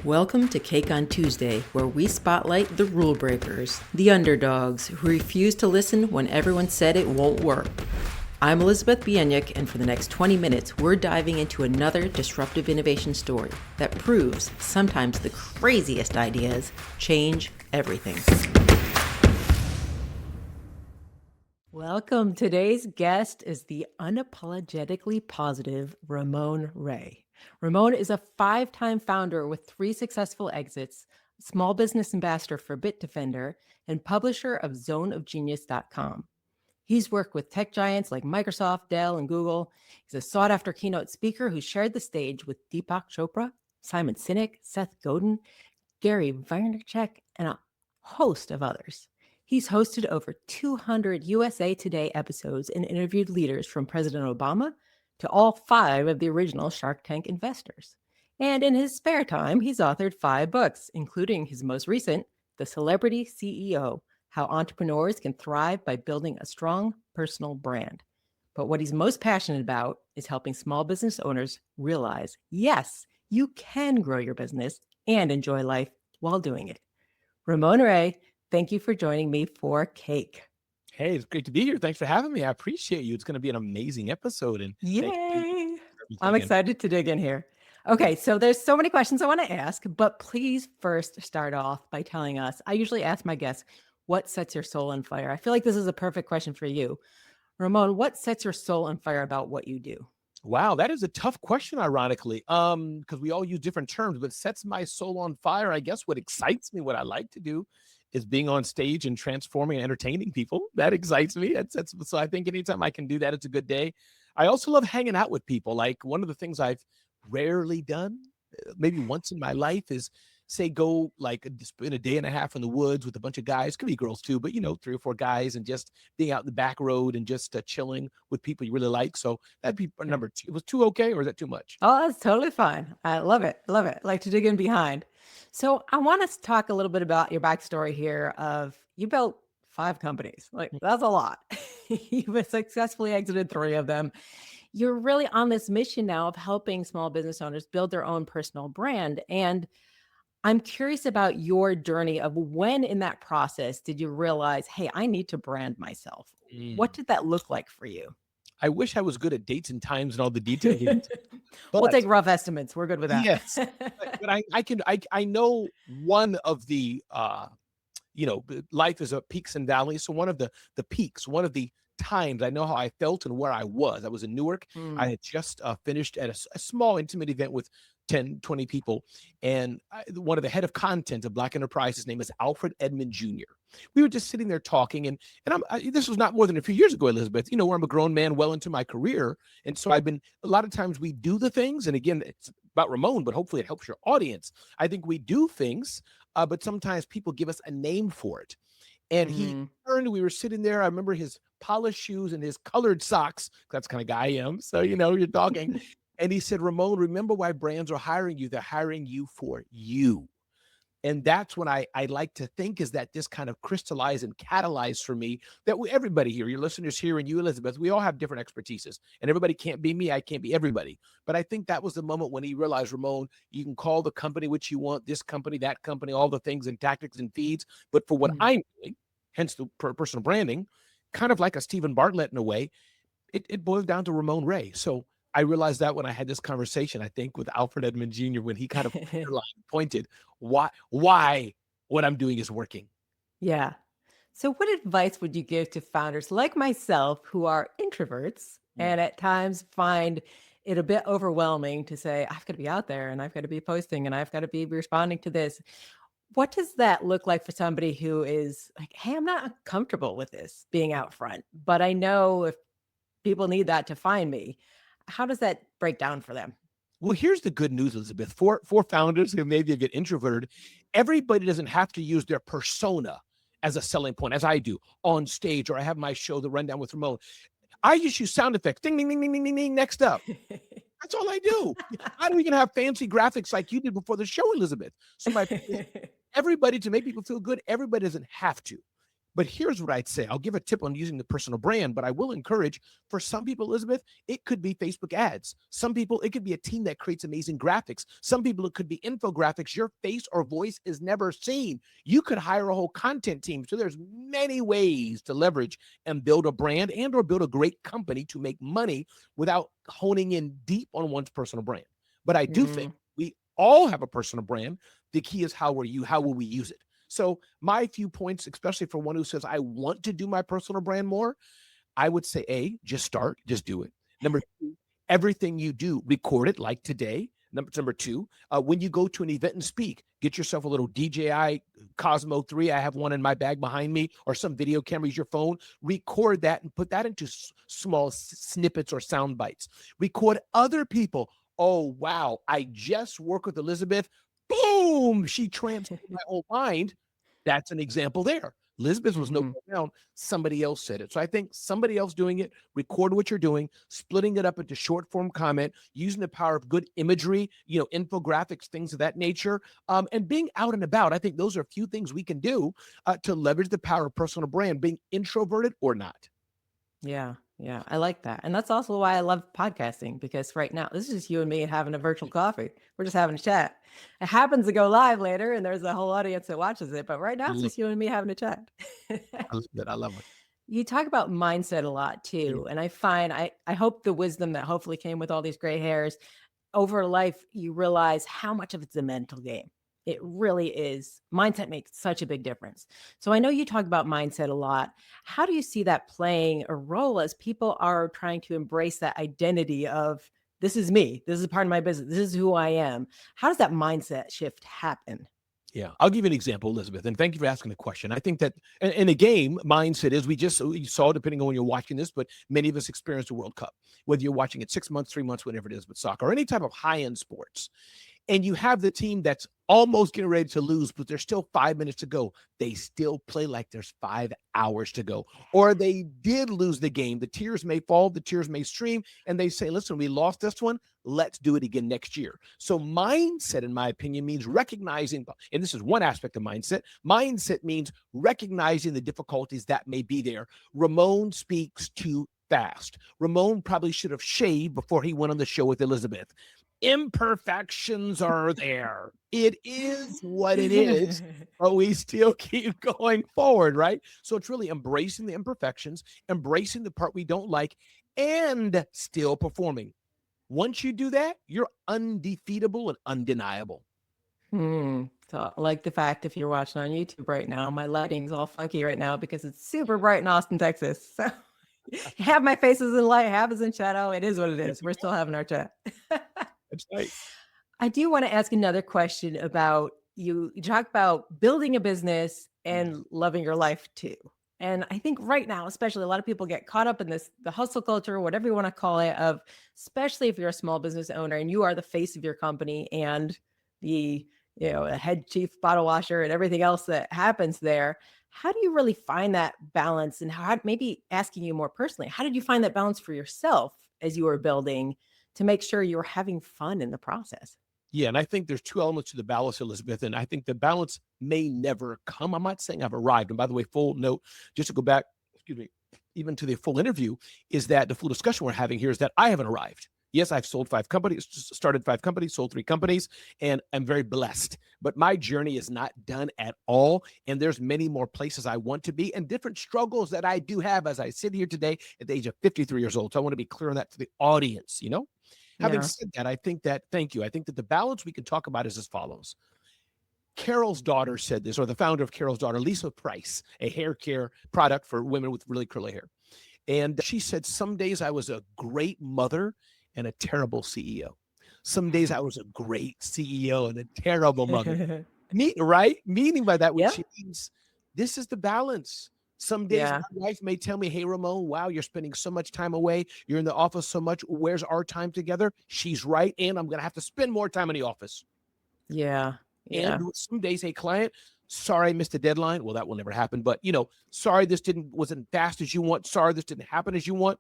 Welcome to Cake on Tuesday, where we spotlight the rule breakers, the underdogs who refuse to listen when everyone said it won't work. I'm Elizabeth Bieniek, and for the next 20 minutes, we're diving into another disruptive innovation story that proves sometimes the craziest ideas change everything. Welcome. Today's guest is the unapologetically positive Ramon Ray. Ramon is a 5-time founder with 3 successful exits, small business ambassador for Bitdefender, and publisher of zoneofgenius.com. He's worked with tech giants like Microsoft, Dell, and Google. He's a sought-after keynote speaker who shared the stage with Deepak Chopra, Simon Sinek, Seth Godin, Gary Vaynerchuk, and a host of others. He's hosted over 200 USA Today episodes and interviewed leaders from President Obama to all 5 of the original Shark Tank investors. And in his spare time, he's authored 5 books, including his most recent, The Celebrity CEO, How Entrepreneurs Can Thrive by Building a Strong Personal Brand. But what he's most passionate about is helping small business owners realize, yes, you can grow your business and enjoy life while doing it. Ramon Ray, thank you for joining me for Cake. Hey, it's great to be here. Thanks for having me. I appreciate you. It's going to be an amazing episode. And Yay! I'm excited to dig in here. Okay, so there's so many questions I want to ask, but please first start off by telling us, I usually ask my guests, what sets your soul on fire? I feel like this is a perfect question for you. Ramon, what sets your soul on fire about what you do? Wow, that is a tough question, ironically, because we all use different terms, but sets my soul on fire. I guess what excites me, what I like to do is being on stage and transforming and entertaining people. That excites me. So I think anytime I can do that, it's a good day. I also love hanging out with people. Like one of the things I've rarely done, maybe once in my life, is say go like spend a day and a half in the woods with a bunch of guys, could be girls too, but 3 or 4 guys, and just being out in the back road and just chilling with people you really like. So that'd be number 2. Was 2 okay, or is that too much? Oh, that's totally fine. I love it. Love it. I like to dig in behind. So I want us to talk a little bit about your backstory here of you built 5 companies. Like that's a lot. You've successfully exited 3 of them. You're really on this mission now of helping small business owners build their own personal brand. And I'm curious about your journey of when in that process did you realize, hey, I need to brand myself? What did that look like for you? I wish I was good at dates and times and all the details. We'll But take rough estimates. We're good with that. yes, but I know one of the life is a peaks and valleys. So one of the peaks, one of the times I know how I felt and where I was. I was in Newark. I had just finished at a small intimate event with 10, 20 people. And one of the head of content of Black Enterprise, his name is Alfred Edmond Jr. We were just sitting there talking, and this was not more than a few years ago, Elizabeth, where I'm a grown man well into my career. And so a lot of times we do the things, and again, it's about Ramon, but hopefully it helps your audience. I think we do things, but sometimes people give us a name for it. And he turned, we were sitting there. I remember his polished shoes and his colored socks. That's the kind of guy I am. So, you're talking. And he said, Ramon, remember why brands are hiring you. They're hiring you for you. And that's when I like to think is that this kind of crystallized and catalyzed for me that everybody here, your listeners here and you, Elizabeth, we all have different expertises, and everybody can't be me. I can't be everybody. But I think that was the moment when he realized, Ramon, you can call the company what you want, this company, that company, all the things and tactics and feeds. But for what I'm doing, hence the personal branding, kind of like a Stephen Bartlett in a way, it boils down to Ramon Ray. So I realized that when I had this conversation, I think with Alfred Edmond Jr., when he kind of pointed why what I'm doing is working. Yeah. So what advice would you give to founders like myself who are introverts and at times find it a bit overwhelming to say, I've got to be out there and I've got to be posting and I've got to be responding to this? What does that look like for somebody who is like, hey, I'm not comfortable with this being out front, but I know if people need that to find me. How does that break down for them? Well, here's the good news, Elizabeth. For founders who maybe get introverted, everybody doesn't have to use their persona as a selling point, as I do on stage, or I have my show, The Rundown with Ramon. I just use sound effects. Ding, ding, ding, ding, ding, ding, ding. Next up. That's all I do. I don't even have fancy graphics like you did before the show, Elizabeth. So everybody, to make people feel good, everybody doesn't have to. But here's what I'd say. I'll give a tip on using the personal brand, but I will encourage for some people, Elizabeth, it could be Facebook ads. Some people, it could be a team that creates amazing graphics. Some people, it could be infographics. Your face or voice is never seen. You could hire a whole content team. So there's many ways to leverage and build a brand and or build a great company to make money without honing in deep on one's personal brand. But I do think Mm, we all have a personal brand. The key is how will we use it? So my few points, especially for one who says, I want to do my personal brand more, I would say, just start, just do it. Number two, everything you do, record it like today. Number two, when you go to an event and speak, get yourself a little DJI Cosmo 3. I have one in my bag behind me, or some video camera, use your phone, record that and put that into small snippets or sound bites. Record other people. Oh, wow. I just worked with Elizabeth. Boom. She transformed my whole mind. That's an example there. Elizabeth was no mhm. down. Somebody else said it. So I think somebody else doing it, record what you're doing, splitting it up into short form comment, using the power of good imagery, infographics, things of that nature, and being out and about. I think those are a few things we can do to leverage the power of personal brand, being introverted or not. Yeah, yeah, I like that. And that's also why I love podcasting, because right now, this is just you and me having a virtual coffee. We're just having a chat. It happens to go live later and there's a whole audience that watches it, but right now I it's love just you and me having a chat. I love it. You talk about mindset a lot Yeah. too, and I find I hope the wisdom that hopefully came with all these gray hairs over life, you realize how much of it's a mental game. It really is. Mindset makes such a big difference. So I know you talk about mindset a lot. How do you see that playing a role as people are trying to embrace that identity of this is me, this is part of my business, this is who I am? How does that mindset shift happen? Yeah, I'll give you an example, Elizabeth, and thank you for asking the question. I think that in a game, mindset is we saw, depending on when you're watching this, but many of us experience the World Cup, whether you're watching it 6 months, 3 months, whatever it is, with soccer or any type of high-end sports. And you have the team that's almost getting ready to lose, but there's still 5 minutes to go. They still play like there's 5 hours to go. Or they did lose the game. The tears may fall, the tears may stream, and they say, listen, we lost this one. Let's do it again next year. So mindset, in my opinion, means recognizing, and this is one aspect of mindset. Mindset means recognizing the difficulties that may be there. Ramon speaks too fast. Ramon probably should have shaved before he went on the show with Elizabeth. Imperfections are there. It is what it is, but we still keep going forward, right? So it's really embracing the imperfections, embracing the part we don't like, and still performing. Once you do that, you're undefeatable and undeniable. So I like the fact if you're watching on YouTube right now, my lighting's all funky right now because it's super bright in Austin, Texas. So half my face is in light, half is in shadow. It is what it There is. we We're go. still having our chat. That's right. I do want to ask another question about you. You talk about building a business Mm. and loving your life too. And I think right now, especially a lot of people get caught up in this, the hustle culture, whatever you want to call it, of especially if you're a small business owner and you are the face of your company and the, a head chief bottle washer and everything else that happens there. How do you really find that balance? And how, maybe asking you more personally, how did you find that balance for yourself as you were building to make sure you were having fun in the process? Yeah, and I think there's two elements to the balance, Elizabeth, and I think the balance may never come. I'm not saying I've arrived. And by the way, full note, just to go back, excuse me, even to the full interview, is that the full discussion we're having here is that I haven't arrived. Yes, I've sold 5 companies, started 5 companies, sold 3 companies, and I'm very blessed. But my journey is not done at all. And there's many more places I want to be and different struggles that I do have as I sit here today at the age of 53 years old. So I want to be clear on that to the audience. Having Yeah. said that, I think that, thank you. I think that the balance we can talk about is as follows. Carol's daughter said this, or the founder of Carol's daughter, Lisa Price, a hair care product for women with really curly hair. And she said, some days I was a great mother and a terrible CEO. Some days I was a great CEO and a terrible mother. Right? Meaning by that, Yeah. which means this is the balance. Some days Yeah. my wife may tell me, hey, Ramon, wow, you're spending so much time away. You're in the office so much. Where's our time together? She's right. And I'm going to have to spend more time in the office. Yeah. And Yeah. some days, hey, client, sorry, I missed the deadline. Well, that will never happen. But, sorry, this wasn't fast as you want. Sorry, this didn't happen as you want.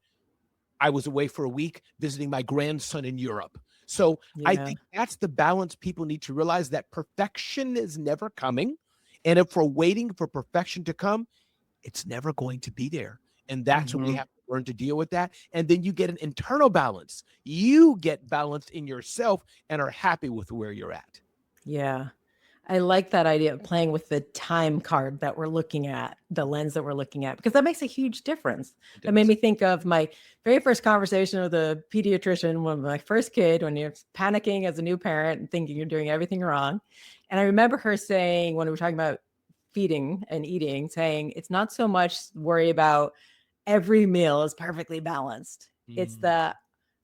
I was away for a week visiting my grandson in Europe. So I Yeah. think that's the balance people need to realize, that perfection is never coming. And if we're waiting for perfection to come, it's never going to be there. And that's what we Mhm. have to learn to deal with that. And then you get an internal balance. You get balanced in yourself and are happy with where you're at. Yeah. I like that idea of playing with the time card that we're looking at, the lens that we're looking at, because that makes a huge difference. It That made does. me think of my very first conversation with a pediatrician when my first kid, when you're panicking as a new parent and thinking you're doing everything wrong. And I remember her saying, when we were talking about feeding and eating, saying, it's not so much worry about every meal is perfectly balanced. It's Mm, the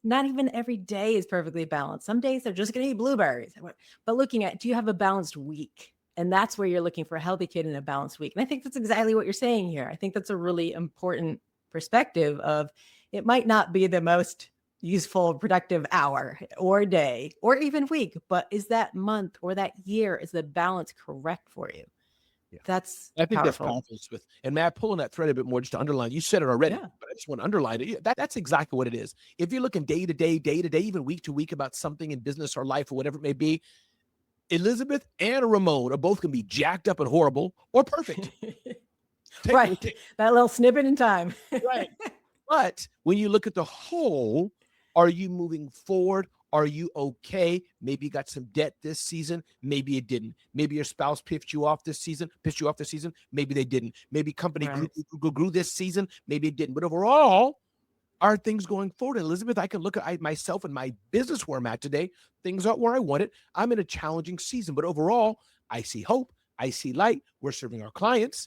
not even every day is perfectly balanced. Some days they're just going to eat blueberries. But looking at, do you have a balanced week? And that's where you're looking for a healthy kid in a balanced week. And I think that's exactly what you're saying here. I think that's a really important perspective of it might not be the most useful, productive hour or day or even week, but is that month or that year, is the balance correct for you? yeah. That's I think that's powerful. powerful, Smith. And Matt, pulling that thread a bit more just to underline, you said it already, Yeah. but I just want to underline it. Yeah, that's exactly what it is. If you're looking day to day, even week to week about something in business or life or whatever it may be, Elizabeth and Ramon are both going to be jacked up and horrible or perfect. Right. Take That little snippet in time. right. But when you look at the whole, are you moving forward? Are you okay? Maybe you got some debt this season. Maybe it didn't. Maybe your spouse pissed you off this season. Maybe they didn't. Maybe company Right. grew this season. Maybe it didn't. But overall, are things going forward? Elizabeth, I can look at myself and my business where I'm at today. Things aren't where I want it. I'm in a challenging season. But overall, I see hope. I see light. We're serving our clients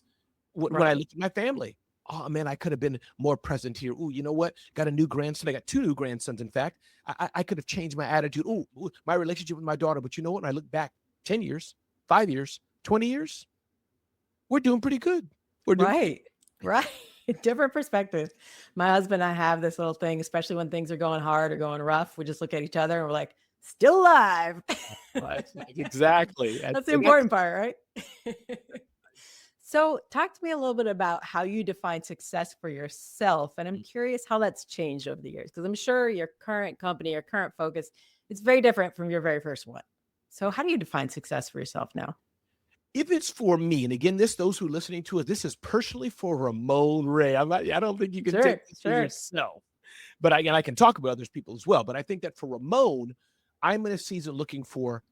when I Right. look at my family. Oh man, I could have been more present here. Ooh, you know what? Got a new grandson. I got two new grandsons. In fact, I could have changed my attitude. Ooh, my relationship with my daughter. But you know what? When I look back 10 years, 5 years, 20 years, we're doing pretty good. We're doing Right. Right. Different perspective. My husband and I have this little thing, especially when things are going hard or going rough. We just look at each other and we're like, still alive. that's exactly. That's the That's important part, right? So, talk to me a little bit about how you define success for yourself. And I'm curious how that's changed over the years, because I'm sure your current company, your current focus, it's very different from your very first one. So, how do you define success for yourself now? if it's for me, and again, those who are listening to it, this is personally for Ramon Ray. I don't think you can take Sure, this for sure. yourself. But I can talk about other people as well. But I think that for Ramon, I'm in a season looking for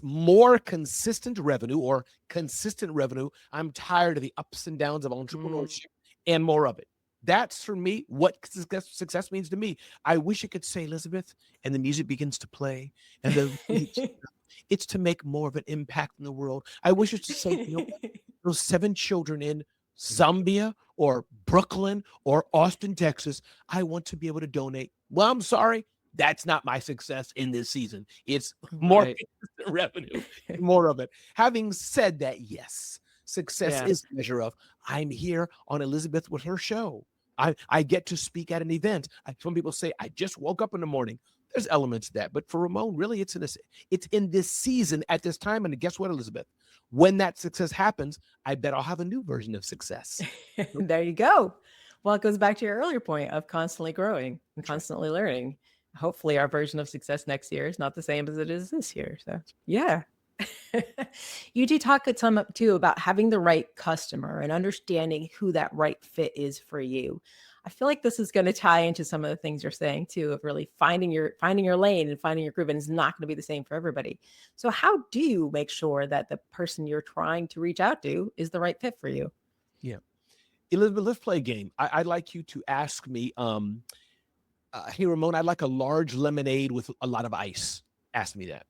more consistent revenue or consistent revenue. I'm tired of the ups and downs of Mm. entrepreneurship and more of it. That's for me what success means to me. I wish it could say, Elizabeth, and the music begins to play, and it's to make more of an impact in the world. I wish it to say, you know, those 7 children in Zambia or Brooklyn or Austin, Texas, I want to be able to donate. Well, I'm sorry, that's not my success in this season. It's more Right. revenue, more of it. Having said that, yes, success Yes. is a measure of I'm here on Elizabeth with her show. I get to speak at an event. Some people say I just woke up in the morning. There's elements of that, but for Ramon, really, it's in this season at this time. And guess what, Elizabeth? When that success happens, I bet I'll have a new version of success. There you go. Well, it goes back to your earlier point of constantly growing and That's right. constantly learning. Hopefully, our version of success next year is not the same as it is this year. So, yeah. You do talk a ton too about having the right customer and understanding who that right fit is for you. I feel like this is going to tie into some of the things you're saying too, of really finding your lane and finding your groove, and it's not going to be the same for everybody. So how do you make sure that the person you're trying to reach out to is the right fit for you? Yeah. Elizabeth, let's play a game. I'd like you to ask me, hey, Ramon, I'd like a large lemonade with a lot of ice. Ask me that.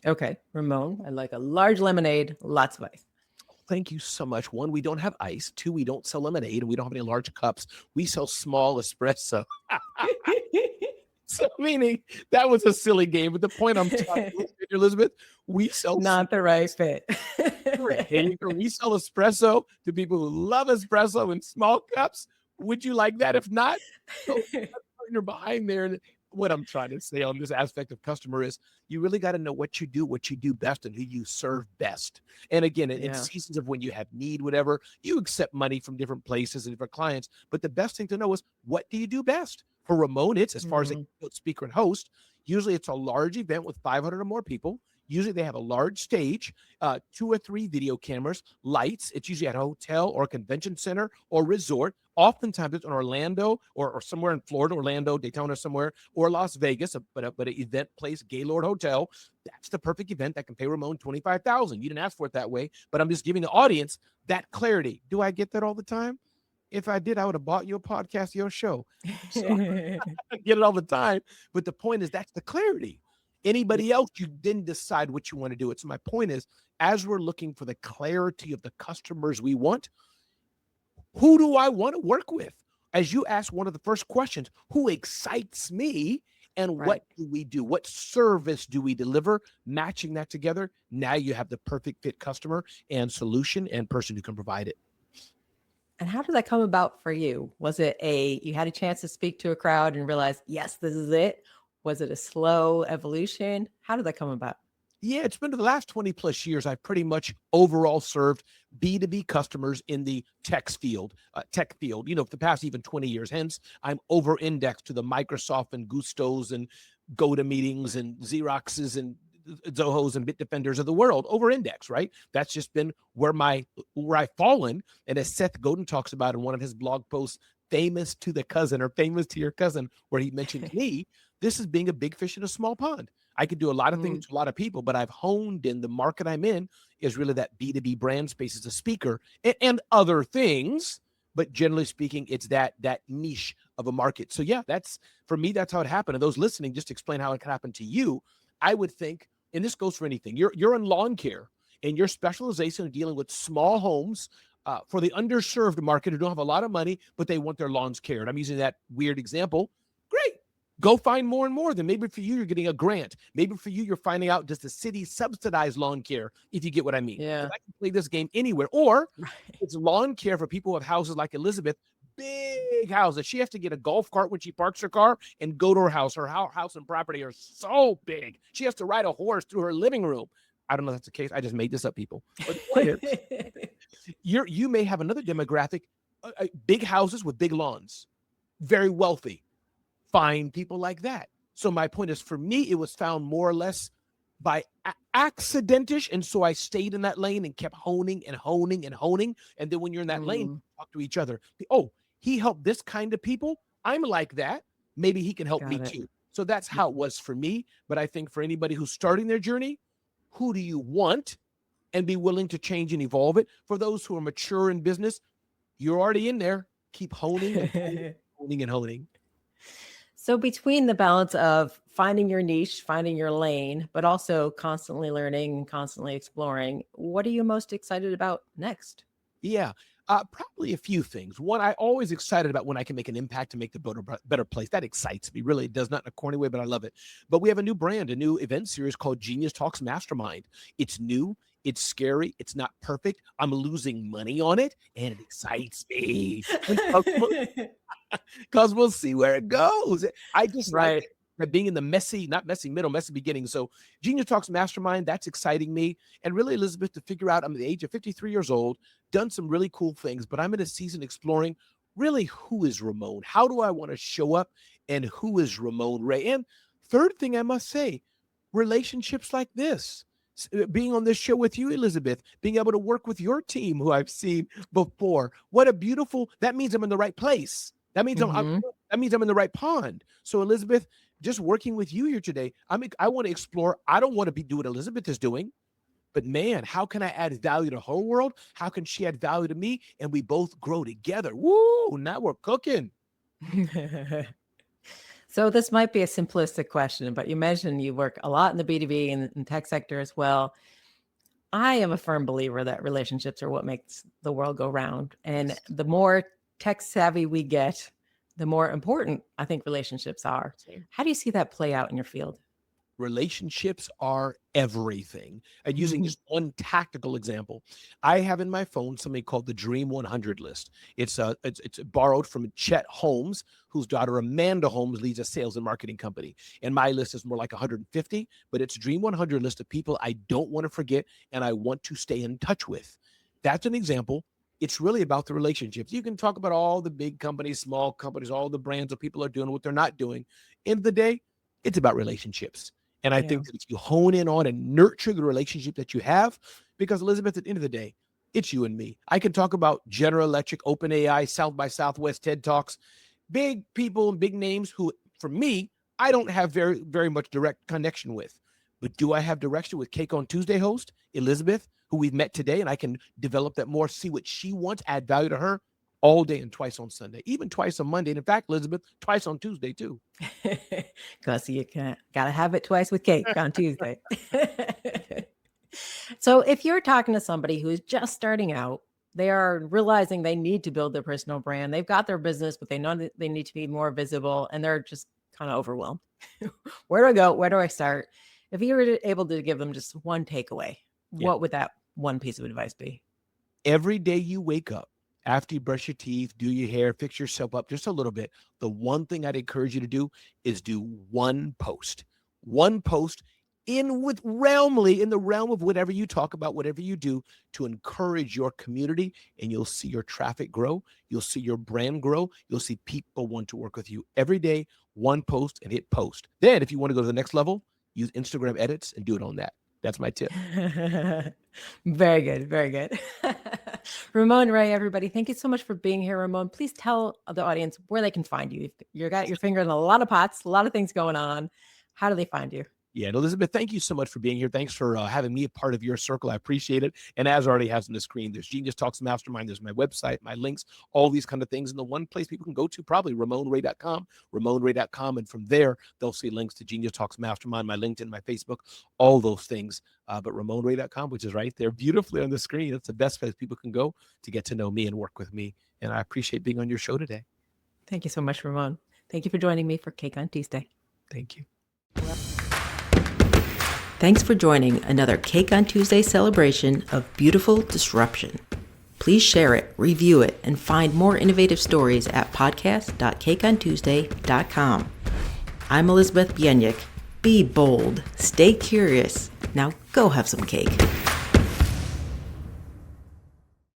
Okay, Ramon, I like a large lemonade, lots of ice. Thank you so much. One, we don't have ice. Two, we don't sell lemonade and we don't have any large cups. We sell small espresso. So, meaning that was a silly game. But the point I'm trying to make, Elizabeth, we sell Not the right fit. we sell espresso to people who love espresso in small cups. Would you like that? If not, go partner behind there. And what I'm trying to say on this aspect of customer is you really got to know what you do best, and who you serve best. And again, in Yeah. seasons of when you have need, whatever, you accept money from different places and different clients. But the best thing to know is what do you do best? For Ramon, it's as far as a Mhm. speaker and host. Usually, it's a large event with 500 or more people. Usually they have a large stage, 2 or 3 video cameras, lights. It's usually at a hotel or a convention center or resort. Oftentimes it's in Orlando or somewhere in Florida, Orlando, Daytona, somewhere, or Las Vegas, but an event place, Gaylord Hotel. That's the perfect event that can pay Ramon 25,000. You didn't ask for it that way, but I'm just giving the audience that clarity. Do I get that all the time? If I did, I would have bought your podcast, your show. So I get it all the time. But the point is, that's the clarity. Anybody else, you didn't decide what you want to do it. So my point is, as we're looking for the clarity of the customers we want, who do I want to work with? As you ask one of the first questions, who excites me and Right. what do we do? What service do we deliver? Matching that together, now you have the perfect fit customer and solution and person who can provide it. And how did that come about for you? Was it you had a chance to speak to a crowd and realize, yes, this is it? Was it a slow evolution? How did that come about? Yeah, it's been the last 20 plus years. I've pretty much overall served B2B customers in the tech field, for the past even 20 years. Hence, I'm over indexed to the Microsoft and Gustos and GoToMeetings and Xeroxes and Zohos and Bitdefenders of the world, over index, right? That's just been where I've fallen. And as Seth Godin talks about in one of his blog posts, famous to the cousin or famous to your cousin, where he mentioned me, this is being a big fish in a small pond. I could do a lot of things Mm, to a lot of people, but I've honed in the market I'm in is really that B2B brand space as a speaker and other things. But generally speaking, it's that niche of a market. So yeah, that's for me, that's how it happened. And those listening, just to explain how it can happen to you, I would think, and this goes for anything, you're in lawn care and your specialization of dealing with small homes for the underserved market who don't have a lot of money, but they want their lawns cared. I'm using that weird example. Great. Go find more and more. Then maybe for you, you're getting a grant. Maybe for you, you're finding out, does the city subsidize lawn care, if you get what I mean? Because yeah. I can play this game anywhere. Or Right. it's lawn care for people who have houses like Elizabeth, big houses. She has to get a golf cart when she parks her car and go to her house. Her house and property are so big. She has to ride a horse through her living room. I don't know if that's the case. I just made this up, people. But the point is, you may have another demographic, big houses with big lawns, very wealthy. Find people like that. So my point is, for me, it was found more or less by accidentish, and so I stayed in that lane and kept honing and honing and honing. And then when you're in that lane, Mm, talk to each other. Oh, he helped this kind of people. I'm like that. Maybe he can help me got it. too. So that's how it was for me. But I think for anybody who's starting their journey, who do you want? And be willing to change and evolve it. For those who are mature in business, you're already in there. Keep honing and honing, honing and honing. So between the balance of finding your niche, finding your lane, but also constantly learning and constantly exploring, what are you most excited about next? Yeah, probably a few things. One, I always excited about when I can make an impact to make the better place. That excites me. Really, it does not in a corny way, but I love it. But we have a new brand, a new event series called Genius Talks Mastermind. It's new. It's scary. It's not perfect. I'm losing money on it, and it excites me because we'll see where it goes. I just like Right. it. Being in the messy, not messy middle, messy beginning. So Genius Talks Mastermind, that's exciting me. And really, Elizabeth, to figure out, I'm at the age of 53 years old, done some really cool things, but I'm in a season exploring really who is Ramon? How do I want to show up? And who is Ramon Ray? And third thing I must say, relationships like this. Being on this show with you, Elizabeth, being able to work with your team who I've seen before. What a beautiful, that means I'm in the right place. That means Hmm. that means I'm in the right pond. So Elizabeth, just working with you here today, I want to explore. I don't want to do what Elizabeth is doing, but man, how can I add value to her world? How can she add value to me? And we both grow together. Woo! Now we're cooking. So this might be a simplistic question, but you mentioned you work a lot in the B2B and tech sector as well. I am a firm believer that relationships are what makes the world go round. And Yes. the more tech savvy we get, the more important I think relationships are. How do you see that play out in your field? Relationships are everything. And using just one tactical example, I have in my phone something called the Dream 100 list. It's borrowed from Chet Holmes, whose daughter Amanda Holmes leads a sales and marketing company. And my list is more like 150, but it's Dream 100 list of people I don't want to forget and I want to stay in touch with. That's an example. It's really about the relationships. You can talk about all the big companies, small companies, all the brands that people are doing, what they're not doing. End of the day, it's about relationships. And I Yeah. think that if you hone in on and nurture the relationship that you have, because Elizabeth, at the end of the day, it's you and me. I can talk about General Electric, OpenAI, South by Southwest, TED Talks, big people and big names who, for me, I don't have very, very much direct connection with. But do I have direction with Cake on Tuesday host, Elizabeth, who we've met today, and I can develop that more, see what she wants, add value to her all day and twice on Sunday, even twice on Monday. And in fact, Elizabeth, twice on Tuesday too. Because you can't, gotta have it twice with cake on Tuesday. So if you're talking to somebody who's just starting out, they are realizing they need to build their personal brand. They've got their business, but they know that they need to be more visible and they're just kind of overwhelmed. Where do I go? Where do I start? If you were able to give them just one takeaway, Yeah. what would that one piece of advice be? Every day you wake up, after you brush your teeth, do your hair, fix yourself up just a little bit, the one thing I'd encourage you to do is do one post in the realm of whatever you talk about, whatever you do, to encourage your community, and you'll see your traffic grow. You'll see your brand grow. You'll see people want to work with you every day. One post and hit post. Then if you want to go to the next level, use Instagram edits and do it on that. That's my tip. Very good. Very good. Ramon Ray, everybody, thank you so much for being here, Ramon. Please tell the audience where they can find you. You've got your finger in a lot of pots, a lot of things going on. How do they find you? Yeah, and Elizabeth, thank you so much for being here. Thanks for having me a part of your circle. I appreciate it. And as already has on the screen, there's Genius Talks Mastermind. There's my website, my links, all these kind of things. And the one place people can go to, probably ramonray.com. And from there, they'll see links to Genius Talks Mastermind, my LinkedIn, my Facebook, all those things. But ramonray.com, which is right there beautifully on the screen. That's the best place people can go to get to know me and work with me. And I appreciate being on your show today. Thank you so much, Ramon. Thank you for joining me for Cake on Tuesday. Thank you. Thanks for joining another Cake on Tuesday celebration of beautiful disruption. Please share it, review it, and find more innovative stories at podcast.cakeontuesday.com. I'm Elizabeth Bienyik. Be bold, stay curious. Now go have some cake.